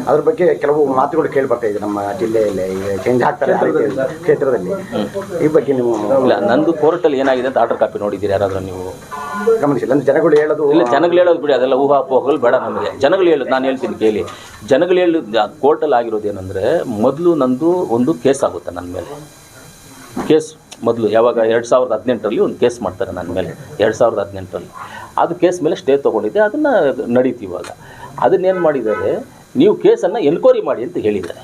ಅದ್ರ ಬಗ್ಗೆ ಕೆಲವು ಮಾತುಗಳು ಕೇಳಿ ಬರ್ತಾ ಇದೆ ನಮ್ಮ ಜಿಲ್ಲೆಯಲ್ಲಿ ಚೇಂಜ್ ಆಗ್ತಾರೆ ಕ್ಷೇತ್ರದಲ್ಲಿ. ಈ ಬಗ್ಗೆ ನೀವು ಇಲ್ಲ, ನಂದು ಕೋರ್ಟಲ್ಲಿ ಏನಾಗಿದೆ ಅಂತ ಆರ್ಡರ್ ಕಾಪಿ ನೋಡಿದ್ದೀರಿ ಯಾರಾದರೂ ನೀವು? ಗಮನಿಸಿಲ್ಲ. ಅಂದ್ರೆ ಜನಗಳು ಹೇಳೋದು ಇಲ್ಲ, ಜನಗಳು ಹೇಳೋದು ಬಿಡಿ, ಅದೆಲ್ಲ ಊಹಾಪೋಹಗಳು ಬೇಡ ನಮಗೆ. ಜನಗಳು ಹೇಳೋದು ನಾನು ಹೇಳ್ತೀನಿ ಕೇಳಿ. ಜನಗಳು ಹೇಳೋದು ಕೋರ್ಟಲ್ಲಿ ಆಗಿರೋದು ಏನಂದರೆ, ಮೊದಲು ನಂದು ಒಂದು ಕೇಸ್ ಆಗುತ್ತೆ ನನ್ನ ಮೇಲೆ. ಕೇಸ್ ಮೊದಲು ಯಾವಾಗ 2018ರಲ್ಲಿ ಒಂದು ಕೇಸ್ ಮಾಡ್ತಾರೆ ನನ್ನ ಮೇಲೆ, 2018ರಲ್ಲಿ. ಅದು ಕೇಸ್ ಮೇಲೆ ಸ್ಟೇ ತೊಗೊಂಡಿದ್ದೆ, ಅದನ್ನು ನಡೀತಿ ಇವಾಗ. ಅದನ್ನೇನು ಮಾಡಿದ್ದಾರೆ, ನೀವು ಕೇಸನ್ನು ಎನ್ಕ್ವೈರಿ ಮಾಡಿ ಅಂತ ಹೇಳಿದ್ದಾರೆ.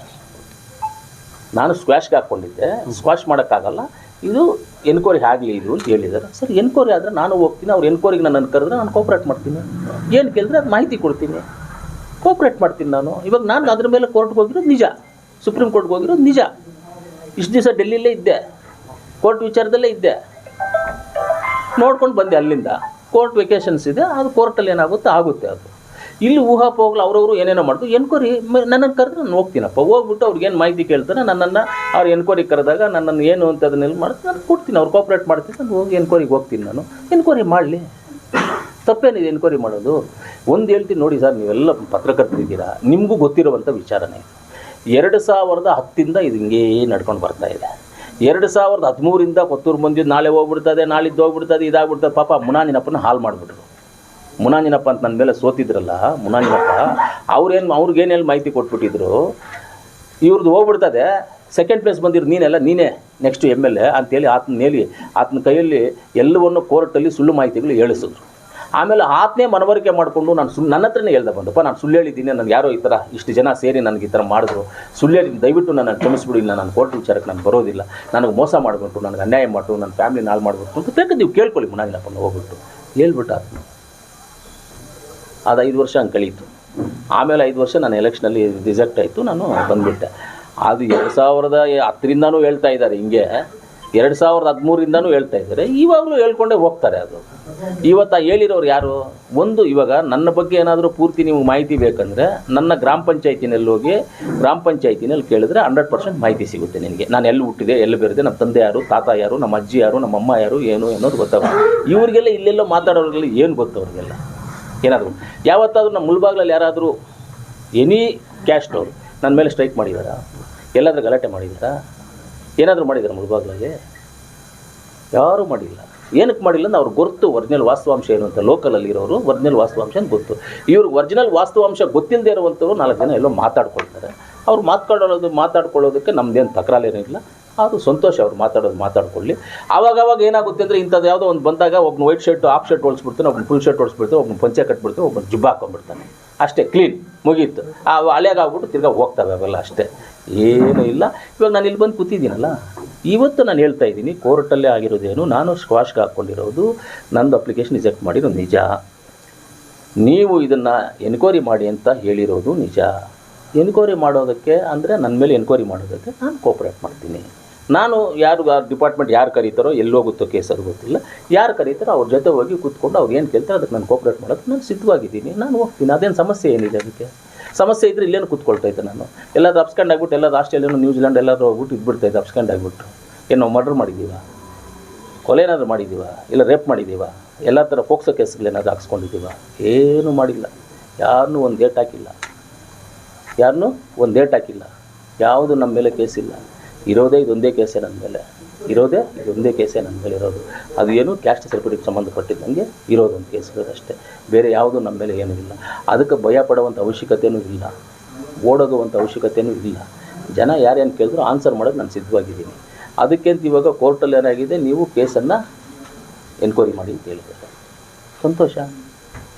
ನಾನು ಸ್ಕ್ವಾಶ್ಗೆ ಹಾಕ್ಕೊಂಡಿದ್ದೆ, ಸ್ಕ್ವಾಶ್ ಮಾಡೋಕ್ಕಾಗಲ್ಲ, ಇದು ಎನ್ಕ್ವೈರಿ ಆಗಲಿ ಇದು ಅಂತ ಹೇಳಿದ್ದಾರೆ. ಸರ್, ಎನ್ಕ್ವೈರಿ ಆದರೆ ನಾನು ಹೋಗ್ತೀನಿ, ಅವ್ರು ಎನ್ಕ್ವೈರಿಗೆ ನನ್ನನ್ನು ಕರೆದ್ರೆ ನಾನು ಕೋಪ್ರೇಟ್ ಮಾಡ್ತೀನಿ. ಏನು ಕೇಳಿದ್ರೆ ಅದು ಮಾಹಿತಿ ಕೊಡ್ತೀನಿ, ಕೋಪ್ರೇಟ್ ಮಾಡ್ತೀನಿ ನಾನು. ಇವಾಗ ನಾನು ಅದ್ರ ಮೇಲೆ ಕೋರ್ಟ್ಗೆ ಹೋಗಿರೋದು ನಿಜ, ಸುಪ್ರೀಂ ಕೋರ್ಟ್ಗೆ ಹೋಗಿರೋದು ನಿಜ. ಇಷ್ಟು ದಿವಸ ಡೆಲ್ಲಿಲೇ ಇದ್ದೆ, ಕೋರ್ಟ್ ವಿಚಾರದಲ್ಲೇ ಇದ್ದೆ, ನೋಡ್ಕೊಂಡು ಬಂದೆ. ಅಲ್ಲಿಂದ ಕೋರ್ಟ್ ವೆಕೇಷನ್ಸ್ ಇದೆ, ಅದು ಕೋರ್ಟಲ್ಲಿ ಏನಾಗುತ್ತೆ ಆಗುತ್ತೆ. ಅದು ಇಲ್ಲಿ ಊಹಾಪೋಹಗಳು ಅವ್ರವರು ಏನೇನೋ ಮಾಡ್ತು. ಎನ್ಕ್ವೈರಿ ನನ್ನನ್ನು ಕರೆದ್ರೆ ನಾನು ಹೋಗ್ತೀನಪ್ಪ. ಹೋಗ್ಬಿಟ್ಟು ಅವ್ರಿಗೇನು ಮಾಹಿತಿ ಕೇಳ್ತಾರೆ, ನನ್ನನ್ನು ಅವ್ರು ಎನ್ಕ್ವೈರಿ ಕರೆದಾಗ ನನ್ನನ್ನು ಏನು ಅಂತ ಅದನ್ನೆಲ್ಲ ಮಾಡ್ತೀನಿ, ನಾನು ಕೊಡ್ತೀನಿ, ಅವ್ರು ಕೋಪ್ರೇಟ್ ಮಾಡ್ತೀನಿ, ನಾನು ಹೋಗಿ ಎನ್ಕ್ವೈರಿಗೆ ಹೋಗ್ತೀನಿ. ನಾನು ಎನ್ಕ್ವೈರಿ ಮಾಡಲಿ, ತಪ್ಪೇನಿದೆ ಎನ್ಕ್ವೈರಿ ಮಾಡೋದು. ಒಂದು ಹೇಳ್ತೀನಿ ನೋಡಿ ಸರ್, ನೀವೆಲ್ಲ ಪತ್ರಕರ್ತರಿದ್ದೀರಾ, ನಿಮಗೂ ಗೊತ್ತಿರುವಂಥ ವಿಚಾರನೇ. 2010 ಇದು ಹಿಂಗೇ ನಡ್ಕೊಂಡು ಬರ್ತಾಯಿದೆ. 2013 ಕೊತ್ತೂರು ಬಂದಿದ್ದು ನಾಳೆ ಹೋಗ್ಬಿಡ್ತದೆ, ನಾಳಿದ್ದು ಹೋಗ್ಬಿಡ್ತದೆ, ಇದಾಗ್ಬಿಡ್ತದೆ. ಪಾಪ ಮುನಾನಿನಪ್ಪನ ಹಾಳು ಮಾಡಿಬಿಟ್ರು. ಮುನಾನಿನಪ್ಪ ಅಂತ ನನ್ನ ಮೇಲೆ ಸೋತಿದ್ರಲ್ಲ, ಮುನಾನಿನಪ್ಪ ಅವ್ರಿಗೇನೆಲ್ಲ ಮಾಹಿತಿ ಕೊಟ್ಬಿಟ್ಟಿದ್ರು, ಇವ್ರದ್ದು ಹೋಗ್ಬಿಡ್ತದೆ, ಸೆಕೆಂಡ್ ಪ್ಲೇಸ್ ಬಂದಿರೋದು ನೀನೇ ನೆಕ್ಸ್ಟ್ MLA ಅಂತೇಳಿ ಆತನ ಕೈಯಲ್ಲಿ ಎಲ್ಲವನ್ನು ಕೋರ್ಟಲ್ಲಿ ಸುಳ್ಳು ಮಾಹಿತಿಗಳು ಹೇಳಿಸಿದ್ರು. ಆಮೇಲೆ ಆತನೇ ಮನವರಿಕೆ ಮಾಡಿಕೊಂಡು ನನ್ನ ಹತ್ರನೇ ಹೇಳ್ದೆ ಬಂದಪ್ಪ, ನಾನು ಸುಳ್ಳು ಹೇಳಿದ್ದೀನಿ, ನನಗೆ ಯಾರೋ ಈ ಥರ ಇಷ್ಟು ಜನ ಸೇರಿ ನನಗೆ ಈ ಥರ ಮಾಡಿದ್ರು, ಸುಳ್ಳು ಹೇಳಿದ್ದೀನಿ, ದಯವಿಟ್ಟು ನನ್ನ ಕ್ಷಮಿಸ್ಬಿಡಿ, ನಾನು ಕೋರ್ಟ್ ವಿಚಾರಕ್ಕೆ ನಾನು ಬರೋದಿಲ್ಲ, ನನಗೆ ಮೋಸ ಮಾಡಿಬಿಟ್ಟು, ನನಗೆ ಅನ್ಯಾಯ ಮಾಡಿಬಿಟ್ಟು, ನನ್ನ ಫ್ಯಾಮಿಲಿ ಹಾಳು ಮಾಡಿಬಿಟ್ಟು ಅಂತ ಬೇಕಾದ್ರೆ ನೀವು ಕೇಳ್ಕೊಳ್ಳಿ ಮುನಾನಿನಪ್ಪನ ಹೋಗ್ಬಿಟ್ಟು ಹೇಳ್ಬಿಟ್ಟು ಆತನು. ಅದು 5 ವರ್ಷ ಹಂಗೆ ಕಳೀತು. ಆಮೇಲೆ 5 ವರ್ಷ ನಾನು ಎಲೆಕ್ಷನಲ್ಲಿ ರಿಸೆಕ್ಟ್ ಆಯಿತು, ನಾನು ಬಂದುಬಿಟ್ಟೆ. ಅದು 2010ರಿಂದನೂ ಹೇಳ್ತಾ ಇದ್ದಾರೆ ಹಿಂಗೆ, 2013ರಿಂದನೂ ಹೇಳ್ತಾ ಇದ್ದಾರೆ, ಇವಾಗಲೂ ಹೇಳ್ಕೊಂಡೇ ಹೋಗ್ತಾರೆ. ಅದು ಇವತ್ತು ಹೇಳಿರೋರು ಯಾರು? ಒಂದು ಇವಾಗ ನನ್ನ ಬಗ್ಗೆ ಏನಾದರೂ ಪೂರ್ತಿ ನೀವು ಮಾಹಿತಿ ಬೇಕಂದರೆ ನನ್ನ ಗ್ರಾಮ ಪಂಚಾಯತಿನಲ್ಲಿ ಹೋಗಿ ಗ್ರಾಮ ಪಂಚಾಯತಿನಲ್ಲಿ ಕೇಳಿದ್ರೆ 100% ಮಾಹಿತಿ ಸಿಗುತ್ತೆ ನಿನಗೆ. ನಾನು ಎಲ್ಲಿ ಹುಟ್ಟಿದೆ, ಎಲ್ಲಿ ಬೆರೆದೆ, ನಮ್ಮ ತಂದೆ ಯಾರು, ತಾತ ಯಾರು, ನಮ್ಮ ಅಜ್ಜಿ ಯಾರು, ನಮ್ಮ ಅಮ್ಮ ಯಾರು, ಏನು ಅನ್ನೋದು ಗೊತ್ತಾಗುತ್ತೆ. ಇವ್ರಿಗೆಲ್ಲ ಇಲ್ಲೆಲ್ಲೋ ಮಾತಾಡೋರಿಗೆಲ್ಲ ಏನು ಗೊತ್ತು ಅವ್ರಿಗೆಲ್ಲ? ಏನಾದರೂ ಯಾವತ್ತಾದರೂ ನಮ್ಮ ಮುಳ್ಬಾಗ್ಲಲ್ಲಿ ಯಾರಾದರೂ ಎನಿ ಕ್ಯಾಸ್ಟ್ ಅವರು ನನ್ನ ಮೇಲೆ ಸ್ಟ್ರೈಕ್ ಮಾಡಿದಾರಾ? ಎಲ್ಲಾದರೂ ಗಲಾಟೆ ಮಾಡಿದಾರಾ? ಏನಾದರೂ ಮಾಡಿದಾರೆ ಮುಳ್ಬಾಗ್ಲಲ್ಲಿ? ಯಾರೂ ಮಾಡಿಲ್ಲ. ಏನಕ್ಕೆ ಮಾಡಿಲ್ಲ ಅಂದ್ರೆ ಅವ್ರಿಗೆ ಗೊತ್ತು ಒರಿಜಿನಲ್ ವಾಸ್ತವಾಂಶ ಏನು ಅಂತ. ಲೋಕಲಲ್ಲಿ ಇರೋರು ಒರಿಜಿನಲ್ ವಾಸ್ತವಾಂಶ ಅಂತ ಗೊತ್ತು. ಇವ್ರಿಗೆ ಒರಿಜಿನಲ್ ವಾಸ್ತವಾಂಶ ಗೊತ್ತಿಲ್ಲದೆ ಇರುವಂಥವ್ರು 4 ಜನ ಎಲ್ಲೋ ಮಾತಾಡ್ಕೊಳ್ತಾರೆ. ಅವ್ರು ಮಾತಾಡ್ಕೊಳ್ಳೋದಕ್ಕೆ ನಮ್ಮದೇನು ತಕರಾರೇನಿಲ್ಲ, ಅದು ಸಂತೋಷ. ಅವ್ರು ಮಾತಾಡ್ಕೊಳ್ಳಿ. ಆವಾಗ ಏನಾಗುತ್ತೆ ಅಂದರೆ, ಇಂಥದ್ದು ಯಾವುದೋ ಒಂದು ಬಂದಾಗ ಒಬ್ಬನು ವೈಟ್ ಶರ್ಟ್ ಹಾಫ್ ಶರ್ಟ್ ಹೊಲಿಸ್ಬಿಡ್ತಾನೆ, ಒಬ್ಬನು ಫುಲ್ ಶರ್ಟ್ ಹೊಲಿಸ್ಬಿಡ್ತಾನೆ, ಒಬ್ಬನು ಪಂಚೆ ಕಟ್ಬಿಡ್ತಾನೆ, ಒಬ್ಬನು ಜುಬ್ಬ ಹಾಕೊಂಡ್ಬಿಡ್ತಾನೆ, ಅಷ್ಟೇ, ಕ್ಲೀನ್, ಮುಗೀತು. ಹಳೆಯಾಗ್ಬಿಟ್ಟು ತಿರ್ಗಾ ಹೋಗ್ತವೆ ಅವೆಲ್ಲ, ಅಷ್ಟೇ, ಏನೂ ಇಲ್ಲ. ಇವಾಗ ನಾನು ಇಲ್ಲಿ ಬಂದು ಕೂತಿದ್ದೀನಲ್ಲ, ಇವತ್ತು ನಾನು ಹೇಳ್ತಾ ಇದ್ದೀನಿ, ಕೋರ್ಟಲ್ಲೇ ಆಗಿರೋದೇನು, ನಾನು ಸ್ಕ್ವಾಶ್ಗೆ ಹಾಕ್ಕೊಂಡಿರೋದು, ನಂದು ಅಪ್ಲಿಕೇಶನ್ ರಿಜೆಕ್ಟ್ ಮಾಡಿರೋದು ನಿಜ. ನೀವು ಇದನ್ನು ಎನ್ಕ್ವೈರಿ ಮಾಡಿ ಅಂತ ಹೇಳಿರೋದು ನಿಜ. ಎನ್ಕ್ವೈರಿ ಮಾಡೋದಕ್ಕೆ ಅಂದರೆ ನನ್ನ ಮೇಲೆ ಎನ್ಕ್ವೈರಿ ಮಾಡೋದಕ್ಕೆ ನಾನು ಕೋಪ್ರೇಟ್ ಮಾಡ್ತೀನಿ. ನಾನು ಯಾರು ಡಿಪಾರ್ಟ್ಮೆಂಟ್ ಯಾರು ಕರೀತಾರೋ, ಎಲ್ಲೋಗುತ್ತೋ ಕೇಸ್ ಅದು ಗೊತ್ತಿಲ್ಲ, ಯಾರು ಕರೀತಾರೋ ಅವ್ರ ಜೊತೆ ಹೋಗಿ ಕೂತ್ಕೊಂಡು ಅವ್ರು ಏನು ಕೇಳ್ತಾರೆ ಅದಕ್ಕೆ ನಾನು ಕೋಪ್ರೇಟ್ ಮಾಡೋದಕ್ಕೆ ನಾನು ಸಿದ್ಧವಾಗಿದ್ದೀನಿ. ನಾನು ಹೋಗ್ತೀನಿ. ಅದೇನು ಸಮಸ್ಯೆ ಏನಿದೆ? ಅದಕ್ಕೆ ಸಮಸ್ಯೆ ಇದ್ದರೆ ಇಲ್ಲೇನು ಕೂತ್ಕೊಳ್ತಾ ಇದ್ದೆ ನಾನು. ಎಲ್ಲಾದ್ರೂ ಅಪ್ಸ್ಕೊಂಡು ಆಗಿಬಿಟ್ಟು, ಎಲ್ಲಾದ್ರೂ ಆಸ್ಟ್ರೇಲಿಯಾನು ನ್ಯೂಜಿಲೆಂಡ್ ಎಲ್ಲಾದ್ರೂ ಹೋಗ್ಬಿಟ್ಟು ಇದ್ಬಿಡ್ತಾ ಇದ್ದೆ ಅಪ್ಸ್ಕೊಂಡು ಆಗಿಬಿಟ್ಟು. ಏನು ನಾವು ಮರ್ಡರ್ ಮಾಡಿದ್ದೀವ, ಕೊಲೆ ಏನಾದರೂ ಮಾಡಿದ್ದೀವ, ಇಲ್ಲ ರೇಪ್ ಮಾಡಿದ್ದೀವ, ಎಲ್ಲ ಥರ ಫೋಕ್ಸೋ ಕೇಸ್ಗಳೇನಾದರೂ ಹಾಕ್ಸ್ಕೊಂಡಿದ್ದೀವ? ಏನೂ ಮಾಡಿಲ್ಲ. ಯಾರನ್ನೂ ಒಂದು ಡೇಟ್ ಹಾಕಿಲ್ಲ, ಯಾವುದು ನಮ್ಮ ಮೇಲೆ ಕೇಸಿಲ್ಲ. ಇರೋದೇ ಇದೊಂದೇ ಕೇಸೇ ನನ್ನ ಮೇಲೆ ಇರೋದು. ಅದು ಏನು ಕ್ಯಾಸ್ಟ್ ಸರ್ಟಿಫಿಕೇಟ್ ಸಂಬಂಧಪಟ್ಟಿದ್ದಂಗೆ ಇರೋದೊಂದು ಕೇಸ್ ಇರೋದಷ್ಟೇ, ಬೇರೆ ಯಾವುದೂ ನಮ್ಮ ಮೇಲೆ ಏನೂ ಇಲ್ಲ. ಅದಕ್ಕೆ ಭಯ ಪಡುವಂಥ ಅವಶ್ಯಕತೆಯೂ ಇಲ್ಲ, ಓಡೋಗುವಂಥ ಅವಶ್ಯಕತೆಯೂ ಇಲ್ಲ. ಜನ ಯಾರೇನು ಕೇಳಿದ್ರು ಆನ್ಸರ್ ಮಾಡೋದು ನಾನು ಸಿದ್ಧವಾಗಿದ್ದೀನಿ. ಅದಕ್ಕಿಂತ ಇವಾಗ ಕೋರ್ಟಲ್ಲಿ ಏನಾಗಿದೆ, ನೀವು ಕೇಸನ್ನು ಎನ್ಕ್ವೈರಿ ಮಾಡಿ ಅಂತ ಹೇಳಿದ್ದಾರೆ. ಸಂತೋಷ.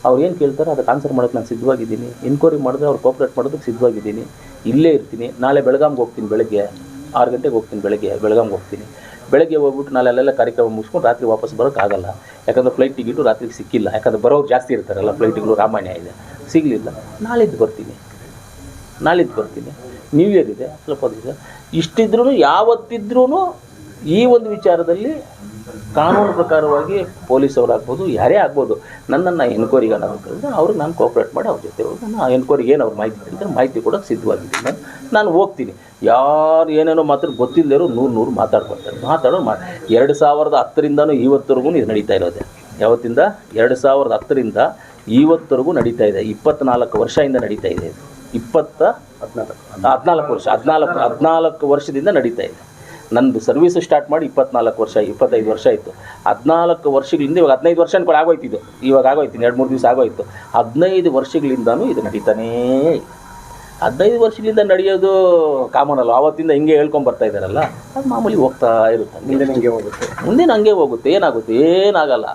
ಅವ್ರು ಏನು ಕೇಳ್ತಾರೋ ಅದಕ್ಕೆ ಆನ್ಸರ್ ಮಾಡೋಕ್ಕೆ ನಾನು ಸಿದ್ಧವಾಗಿದ್ದೀನಿ. ಎನ್ಕ್ವೈರಿ ಮಾಡಿದ್ರೆ ಅವ್ರು ಕೋಪ್ರೇಟ್ ಮಾಡೋದಕ್ಕೆ ಸಿದ್ಧವಾಗಿದ್ದೀನಿ. ಇಲ್ಲೇ ಇರ್ತೀನಿ. ನಾಳೆ ಬೆಳಗಾಂಗೆ ಹೋಗ್ತೀನಿ, ಬೆಳಗ್ಗೆ 6 ಗಂಟೆಗೆ ಹೋಗ್ತೀನಿ. ಬೆಳಗಾಂಗೆ ಹೋಗ್ತೀನಿ. ಬೆಳಗ್ಗೆ ಹೋಗ್ಬಿಟ್ಟು ನಾಳೆ ಅಲ್ಲೆಲ್ಲ ಕಾರ್ಯಕ್ರಮ ಮುಗಿಸ್ಕೊಂಡು ರಾತ್ರಿ ವಾಪಸ್ ಬರೋಕ್ಕಾಗಲ್ಲ. ಯಾಕಂದರೆ ಫ್ಲೈಟ್ ಟಿಕೆಟು ರಾತ್ರಿಗೆ ಸಿಕ್ಕಿಲ್ಲ. ಯಾಕಂದರೆ ಬರೋರು ಜಾಸ್ತಿ ಇರ್ತಾರಲ್ಲ, ಫ್ಲೈಟ್ಗಳು ರಾಮಾಯಣ ಇದೆ, ಸಿಗಲಿಲ್ಲ. ನಾಳಿದ್ದು ಬರ್ತೀನಿ. ನ್ಯೂ ಇಯರ್ ಇದೆ, ಸ್ವಲ್ಪ ದಿವಸ. ಇಷ್ಟಿದ್ರೂ ಯಾವತ್ತಿದ್ರೂ ಈ ಒಂದು ವಿಚಾರದಲ್ಲಿ ಕಾನೂನು ಪ್ರಕಾರವಾಗಿ ಪೊಲೀಸವ್ರು ಆಗ್ಬೋದು, ಯಾರೇ ಆಗ್ಬೋದು, ನನ್ನನ್ನು ಎನ್ಕ್ವೈರಿಗೆ ಅನ್ನೋದು ಕೇಳಿದ್ರೆ ಅವ್ರಿಗೆ ನಾನು ಕೋಪ್ರೇಟ್ ಮಾಡಿ ಅವ್ರ ಜೊತೆ ಹೋಗಿ ನಾನು ಎನ್ಕ್ವೈರಿಗೆ ಏನು ಅವ್ರು ಮಾಹಿತಿ ಕೇಳಿದ್ರೆ ಮಾಹಿತಿ ಕೊಡೋಕ್ಕೆ ಸಿದ್ಧವಾಗಿದ್ದೀನಿ. ನಾನು ಹೋಗ್ತೀನಿ. ಯಾರು ಏನೇನೋ ಮಾತ್ರ ಗೊತ್ತಿಲ್ಲದಿರೋ 100 ಮಾತಾಡ್ಕೊಳ್ತಾರೆ. 2010ರಿಂದನೂ ಇವತ್ತರೆಗೂ ಇದು ನಡೀತಾ ಇರೋದೆ. ಯಾವತ್ತಿಂದ? 2010ರಿಂದ ಇವತ್ತರೆಗೂ ನಡೀತಾ ಇದೆ. 24 ವರ್ಷದಿಂದ ನಡೀತಾ ಇದೆ ಇದು. ಹದಿನಾಲ್ಕು ವರ್ಷದಿಂದ ನಡೀತಾ ಇದೆ. ನಂದು ಸರ್ವೀಸು ಸ್ಟಾರ್ಟ್ ಮಾಡಿ 25 ವರ್ಷ ಆಯಿತು. 14 ವರ್ಷಗಳಿಂದ ಇವಾಗ 15 ವರ್ಷ ಅನ್ಕೊಂಡು ಆಗೋಯ್ತಿದ್ದು, ಇವಾಗ ಆಗೋಯ್ತು 2-3 ದಿವಸ ಆಗೋಯ್ತು. 15 ವರ್ಷಗಳಿಂದನೂ ಇದು ನಡೀತಾನೇ ಇದೆ. 15 ವರ್ಷಗಳಿಂದ ನಡೆಯೋದು ಕಾಮನ್ ಅಲ್ಲ, ಆವತ್ತಿಂದ ಹಿಂಗೆ ಹೇಳ್ಕೊಂಬರ್ತಾ ಇದ್ದಾರಲ್ಲ, ಅದು ಮಾಮೂಲಿ ಹೋಗ್ತಾ ಇರುತ್ತೆ. ಮುಂದೆ ಹಂಗೆ ಹೋಗುತ್ತೆ, ಮುಂದೆ ಹಂಗೆ ಹೋಗುತ್ತೆ, ಏನಾಗುತ್ತೆ, ಏನಾಗಲ್ಲ.